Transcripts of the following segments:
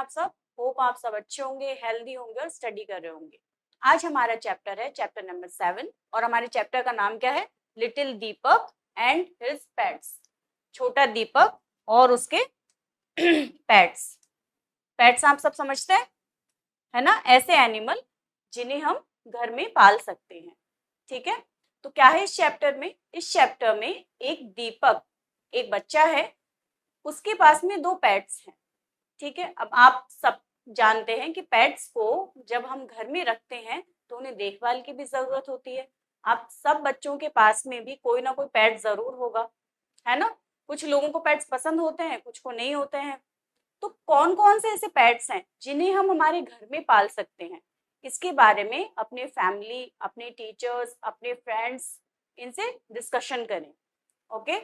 आप सब? होप आप सब अच्छे होंगे, हेल्दी होंगे और स्टडी कर रहे होंगे। आज हमारा चैप्टर है चैप्टर नंबर 7 और हमारे चैप्टर का नाम क्या है? Little Deepak and his pets. छोटा दीपक और उसके पेट्स। पेट्स आप सब समझते हैं, है ना? ऐसे एनिमल जिन्हें हम घर में पाल सकते हैं। ठीक है, तो क्या है इस चैप्टर में? इस चैप्टर में एक दीपक, एक बच्चा है, उसके पास में 2 पेट्स हैं। ठीक है, अब आप सब जानते हैं कि पेट्स को जब हम घर में रखते हैं तो उन्हें देखभाल की भी जरूरत होती है। आप सब बच्चों के पास में भी कोई ना कोई पेट जरूर होगा, है ना? कुछ लोगों को पेट्स पसंद होते हैं, कुछ को नहीं होते हैं। तो कौन कौन से ऐसे पेट्स हैं जिन्हें हम हमारे घर में पाल सकते हैं, इसके बारे में अपने फैमिली, अपने टीचर्स, अपने फ्रेंड्स, इनसे डिस्कशन करें। ओके,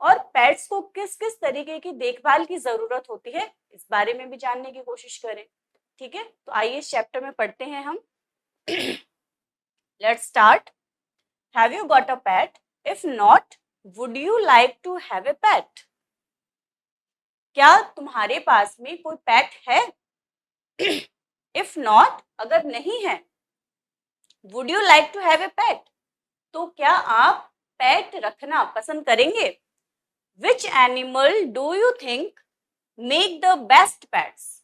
और पेट्स को किस किस तरीके की देखभाल की जरूरत होती है इस बारे में भी जानने की कोशिश करें। ठीक है, तो आइए इस चैप्टर में पढ़ते हैं हम। Let's start. Have you got a pet? If not, would you like to have a pet? क्या तुम्हारे पास में कोई पेट है? इफ नॉट, अगर नहीं है, would you like to have a pet, तो क्या आप पेट रखना पसंद करेंगे? Which animal do you think make the best pets?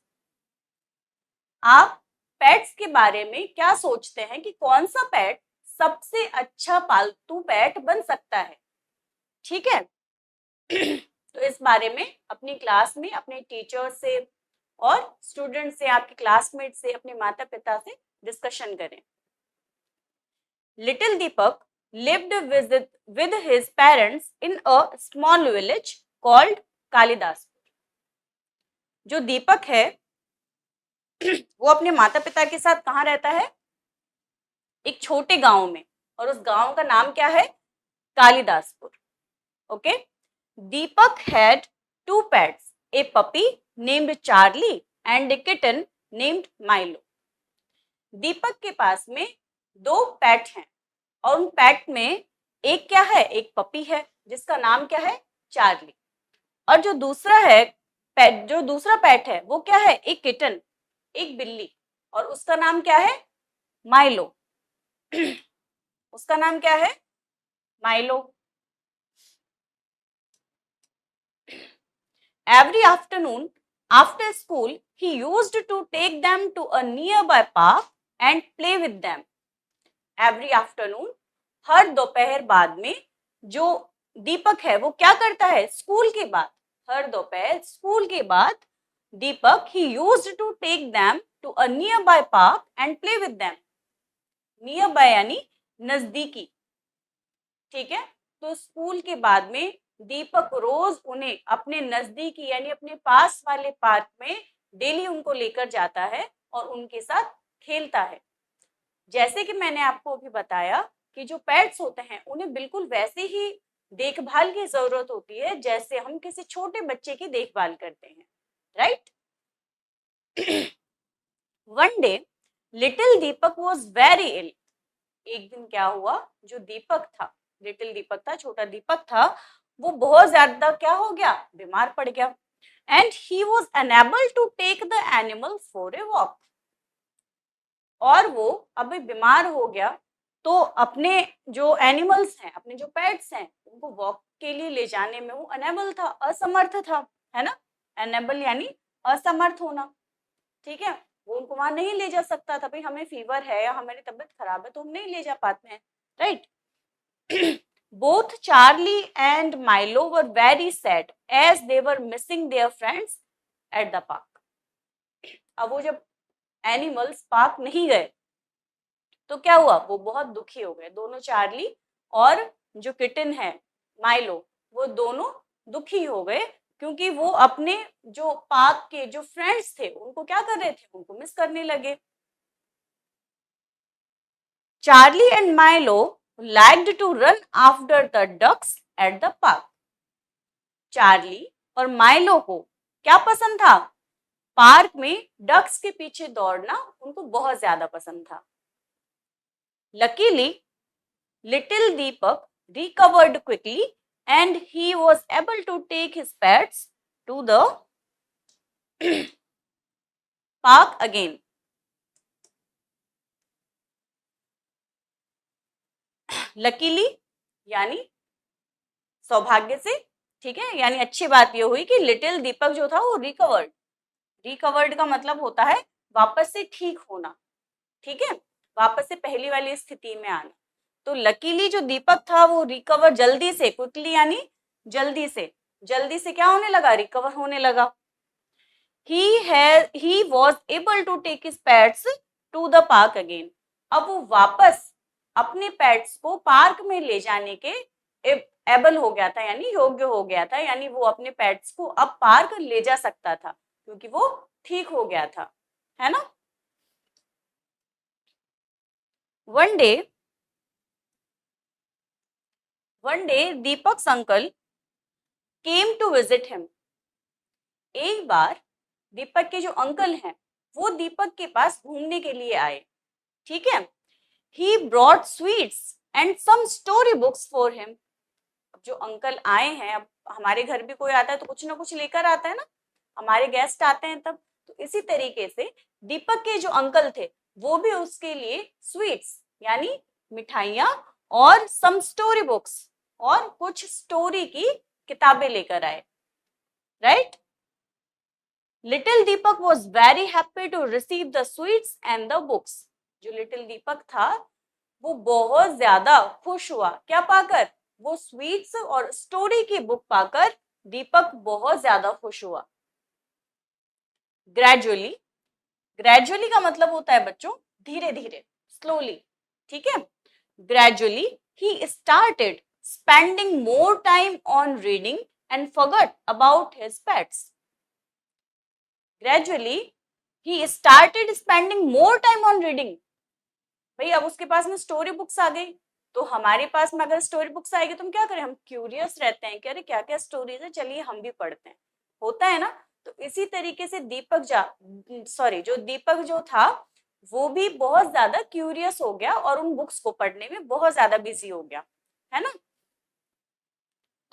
आप पेट्स के बारे में क्या सोचते हैं कि कौन सा पेट सबसे अच्छा पालतू पेट बन सकता है? ठीक है, तो इस बारे में अपनी क्लास में अपने टीचर से और स्टूडेंट से, आपके क्लासमेट से, अपने माता पिता से डिस्कशन करें। Little Deepak lived with his parents in a small village called Kalidaspur. जो दीपक है वो अपने माता पिता के साथ कहाँ रहता है? एक छोटे गांव में, और उस गांव का नाम क्या है? Kalidaspur. Okay, Deepak had 2 pets, a puppy named Charlie and a kitten named Milo. Deepak के पास में 2 पेट हैं और उन पेट में एक क्या है? एक पपी है जिसका नाम क्या है? चार्ली। और जो दूसरा पेट है वो क्या है? एक किटन, एक बिल्ली, और उसका नाम क्या है? माइलो। उसका नाम क्या है? Milo. Every afternoon after school, he used to take them to a nearby park and play with them. Every afternoon, हर दोपहर बाद में जो दीपक है वो क्या करता है? स्कूल के बाद, हर दोपहर स्कूल के बाद दीपक he used to take them to a nearby park and play with them. Nearby यानी नजदीकी। ठीक है, तो स्कूल के बाद में दीपक रोज उन्हें अपने नजदीकी यानी अपने पास वाले पार्क में डेली उनको लेकर जाता है और उनके साथ खेलता है। जैसे कि मैंने आपको अभी बताया कि जो पेट्स होते हैं उन्हें बिल्कुल वैसे ही देखभाल की जरूरत होती है जैसे हम किसी छोटे बच्चे की देखभाल करते हैं, right? One day little Deepak was very ill. एक दिन क्या हुआ, जो दीपक था, लिटिल दीपक था, छोटा दीपक था, वो बहुत ज्यादा क्या हो गया? बीमार पड़ गया। And he was unable to take the animal for a walk. और वो अभी बीमार हो गया तो अपने जो एनिमल्स हैं, अपने जो पेट्स हैं, उनको वॉक के लिए ले जाने में वो अनेबल था, असमर्थ था, है ना? अनेबल यानी असमर्थ होना। ठीक है, वो उनको वहां नहीं ले जा सकता था। भाई हमें फीवर है या हमारी तबीयत खराब है तो हम नहीं ले जा पाते हैं, right? Both Charlie and Milo were very sad as they were missing their friends at the park. अब वो जब एनिमल्स पार्क नहीं गए तो क्या हुआ? वो बहुत दुखी हो गए। दोनों, चार्ली और जो किटन है माइलो, वो दोनों दुखी हो गए क्योंकि वो अपने जो पार्क के जो फ्रेंड्स थे उनको क्या कर रहे थे? उनको मिस करने लगे। Charlie and Milo liked to run after the ducks at the park. Charlie और माइलो को क्या पसंद था? पार्क में डक्स के पीछे दौड़ना उनको बहुत ज्यादा पसंद था। Luckily, little Deepak recovered quickly and he was able to take his pets to the park again. Luckily यानी सौभाग्य से, ठीक है, यानी अच्छी बात ये हुई कि लिटिल दीपक जो था वो रिकवर्ड, रिकवर्ड का मतलब होता है वापस से ठीक होना, ठीक है, वापस से पहली वाली स्थिति में आना। तो लकीली जो दीपक था वो रिकवर जल्दी से, क्विकली यानी जल्दी से क्या होने लगा, रिकवर होने लगा। he was able to take his pets to the park again. अब वो वापस अपने पेट्स को पार्क में ले जाने के एबल हो गया था, यानी योग्य हो गया था, यानी वो अपने पेट्स को अब पार्क ले जा सकता था क्योंकि वो ठीक हो गया था, है ना। One day Deepak's uncle came to visit him. एक बार दीपक के जो अंकल हैं वो दीपक के पास घूमने के लिए आए, ठीक है। He brought sweets and some story books for him. जो अंकल आए हैं, अब हमारे घर भी कोई आता है तो कुछ ना कुछ लेकर आता है ना, हमारे गेस्ट आते हैं तब, तो इसी तरीके से दीपक के जो अंकल थे वो भी उसके लिए स्वीट्स यानी मिठाइयाँ और सम स्टोरी बुक्स और कुछ स्टोरी की किताबें लेकर आए, right. Little Deepak was very happy to receive the sweets and the books. जो लिटिल दीपक था वो बहुत ज्यादा खुश हुआ, क्या पाकर, वो स्वीट्स और स्टोरी की बुक पाकर दीपक बहुत ज्यादा खुश हुआ। ग्रेजुअली, ग्रेजुअली का मतलब होता है बच्चों धीरे धीरे, स्लोली, ठीक है। Gradually he started spending more time on reading and forgot about his pets. Gradually he started spending more time on reading. भाई अब उसके पास में स्टोरी बुक्स आ गई, तो हमारे पास में अगर स्टोरी बुक्स आएगी तो हम क्या करें, हम क्यूरियस रहते हैं कि अरे क्या क्या स्टोरीज है, चलिए हम भी पढ़ते हैं, होता है ना। तो इसी तरीके से जो दीपक जो था वो भी बहुत ज्यादा क्यूरियस हो गया और उन बुक्स को पढ़ने में बहुत ज्यादा बिजी हो गया, है ना।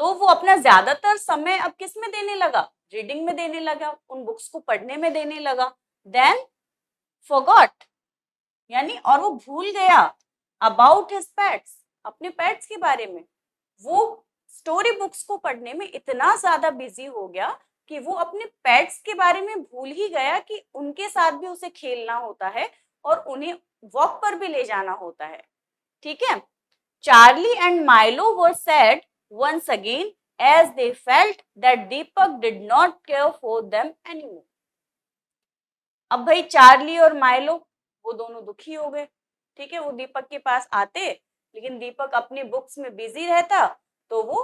तो वो अपना ज्यादातर समय अब किस में देने लगा, रीडिंग में देने लगा, उन बुक्स को पढ़ने में देने लगा। देन फॉरगॉट यानी और वो भूल गया अबाउट हिज पेट्स, अपने पेट्स के बारे में। वो स्टोरी बुक्स को पढ़ने में इतना ज्यादा बिजी हो गया कि वो अपने पेट्स के बारे में भूल ही गया कि उनके साथ भी उसे खेलना होता है और उन्हें वॉक पर भी ले जाना होता है, ठीक है। Charlie and Milo were sad once again as they felt that Deepak did not care for them anymore. अब भाई चार्ली और माइलो वो दोनों दुखी हो गए, ठीक है। वो दीपक के पास आते लेकिन दीपक अपनी बुक्स में बिजी रहता तो वो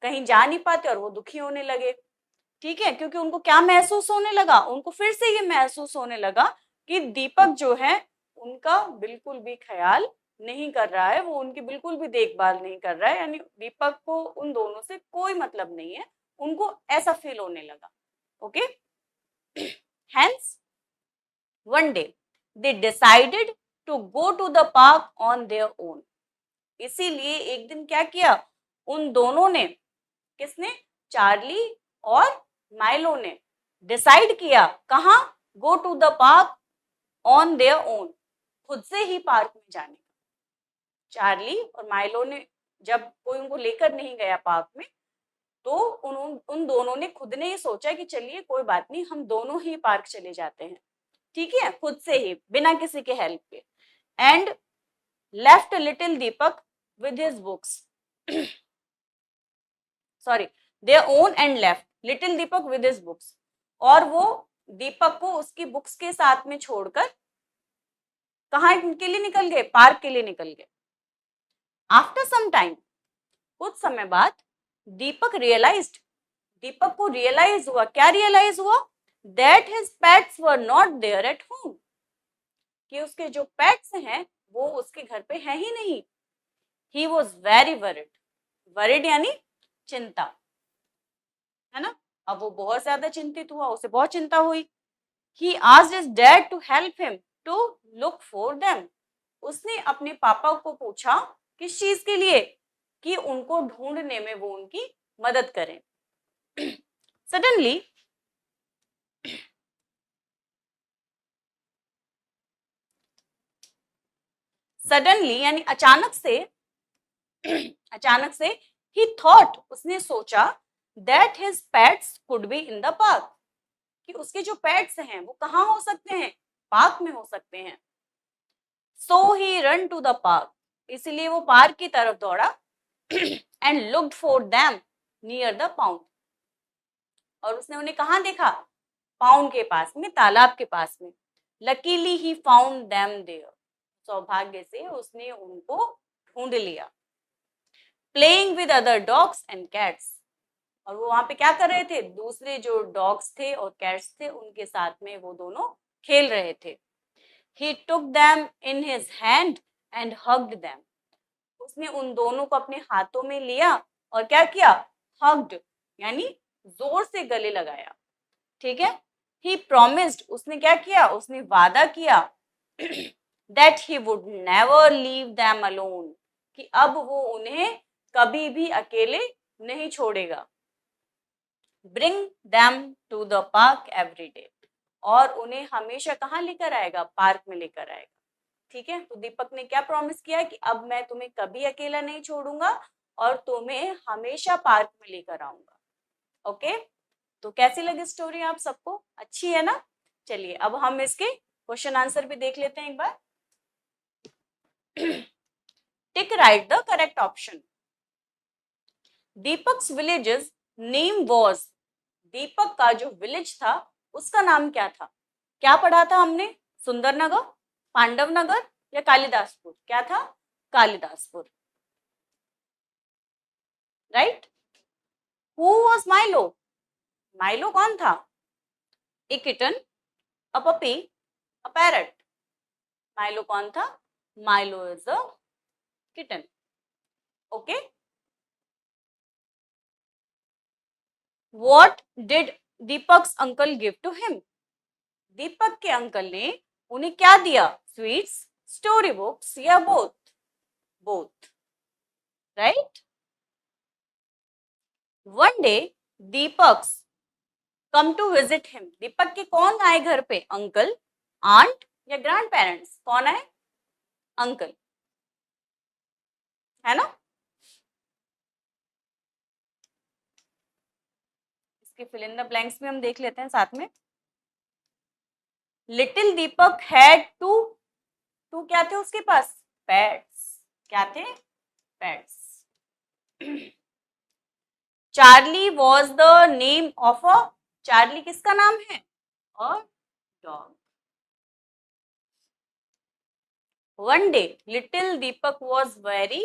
कहीं जा नहीं पाते और वो दुखी होने लगे, ठीक है। क्योंकि उनको क्या महसूस होने लगा, उनको फिर से ये महसूस होने लगा कि दीपक जो है उनका बिल्कुल भी ख्याल नहीं कर रहा है, वो उनकी बिल्कुल भी देखभाल नहीं कर रहा है, यानी दीपक को उन दोनों से कोई मतलब नहीं है, उनको ऐसा फील होने लगा, okay. Hence one day they decided to go to the park on their own. इसीलिए एक दिन क्या किया उन दोनों ने, किसने, चार्ली और माइलो ने डिसाइड किया कहाँ, go to the park on their own, खुद से ही पार्क में जाने का। चार्ली और माइलो ने जब कोई उनको लेकर नहीं गया पार्क में तो उन दोनों ने खुद ने ही सोचा कि चलिए कोई बात नहीं हम दोनों ही पार्क चले जाते हैं, ठीक है, खुद से ही बिना किसी के हेल्प के। And left little Deepak with his books, sorry their own and left little Deepak with his books, और वो दीपक को उसकी बुक्स के साथ में छोड़कर कहाँ के लिए निकल गए, पार्क के लिए निकल गए। आफ्टर सम टाइम, कुछ समय बाद दीपक रियलाइज्ड, दीपक को रियलाइज हुआ, क्या रियलाइज हुआ, that his pets were not there at home, कि उसके जो पेट्स हैं वो उसके घर पे है ही नहीं। He was very worried, worried यानी चिंता, है ना। अब वो बहुत ज्यादा चिंतित हुआ, उसे बहुत चिंता हुई। He asked his dad to help him to look for them, उसने अपने पापा को पूछा किस चीज के लिए, कि उनको ढूंढने में वो उनकी मदद करें। सडनली सडनली यानी अचानक से ही थॉट उसने सोचा that his pets could be in the park, कि उसके जो पेट्स हैं वो कहाँ हो सकते हैं, पार्क में हो सकते हैं। सो ही रन टू द पार्क, इसलिए वो पार्क की तरफ दौड़ा and looked for them near the pound, और उसने उन्हें कहाँ देखा, पाउंड के पास में, तालाब के पास में। Luckily he found them there, सौभाग्य से उसने उनको ढूंढ लिया। Playing with other dogs and cats, और वो वहां पे क्या कर रहे थे, दूसरे जो डॉग्स थे और कैट्स थे उनके साथ में वो दोनों खेल रहे थे। He took them in his hand and hugged them, उसने उन दोनों को अपने हाथों में लिया और क्या किया, hugged यानी जोर से गले लगाया, ठीक है। He promised, उसने क्या किया, उसने वादा किया that he would never leave them alone, कि अब वो उन्हें कभी भी अकेले नहीं छोड़ेगा। Bring them to the park every day, और उन्हें हमेशा कहाँ लेकर आएगा, पार्क में लेकर आएगा, ठीक है। तो दीपक ने क्या प्रॉमिस किया कि अब मैं तुम्हें कभी अकेला नहीं छोड़ूंगा और तुम्हें हमेशा पार्क में लेकर आऊंगा। ओके, तो कैसी लगी स्टोरी आप सबको, अच्छी है ना। चलिए अब हम इसके क्वेश्चन आंसर भी देख लेते हैं एक बार। Tick right the correct option. Deepak's village's name was, Deepak का जो विलेज था उसका नाम क्या था, क्या पढ़ा था हमने, सुंदरनगर, पांडव नगर या कालिदासपुर, क्या था, Kalidaspur, right. Who was Milo, Milo कौन था, a kitten, a puppy, a parrot, Milo कौन था, Milo is a kitten. Okay, what did Deepak's uncle give to him, Deepak के अंकल ने उन्हें क्या दिया, स्वीट्स, स्टोरी बुक्स या both, both, right. One day Deepak's come to visit him, Deepak के कौन आए घर पे, अंकल, आंट या ग्रैंड पेरेंट्स, कौन आए, अंकल, है ना। इसके फिल इन द ब्लैंक्स में हम देख लेते हैं साथ में। Little Deepak had two, two क्या थे उसके पास, पेट्स, क्या थे, pets. Charlie was the name of a, Charlie किसका नाम है, और dog. One day little Deepak was very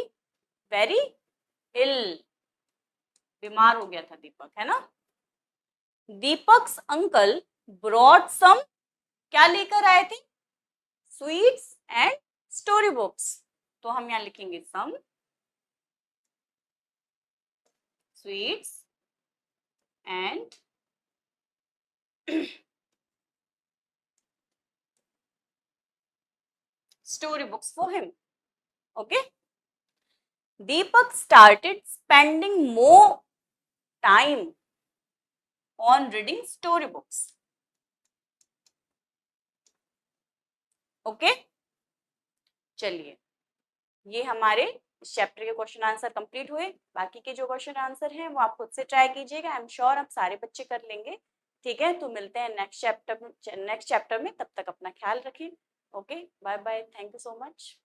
very ill, बीमार हो गया था दीपक, है ना। दीपक्स अंकल ब्रॉट सम, क्या लेकर आए थे, स्वीट्स एंड स्टोरी बुक्स, तो हम यहाँ लिखेंगे some sweets and story books for him. Okay, Deepak started spending more time on reading storybooks. Okay, चलिए ये हमारे इस चैप्टर के क्वेश्चन आंसर कंप्लीट हुए। बाकी के जो क्वेश्चन आंसर हैं वो आप खुद से ट्राई कीजिएगा, आई एम श्योर आप सारे बच्चे कर लेंगे। ठीक है, तो मिलते हैं नेक्स्ट चैप्टर में, तब तक अपना ख्याल रखें। Okay, bye bye, thank you so much.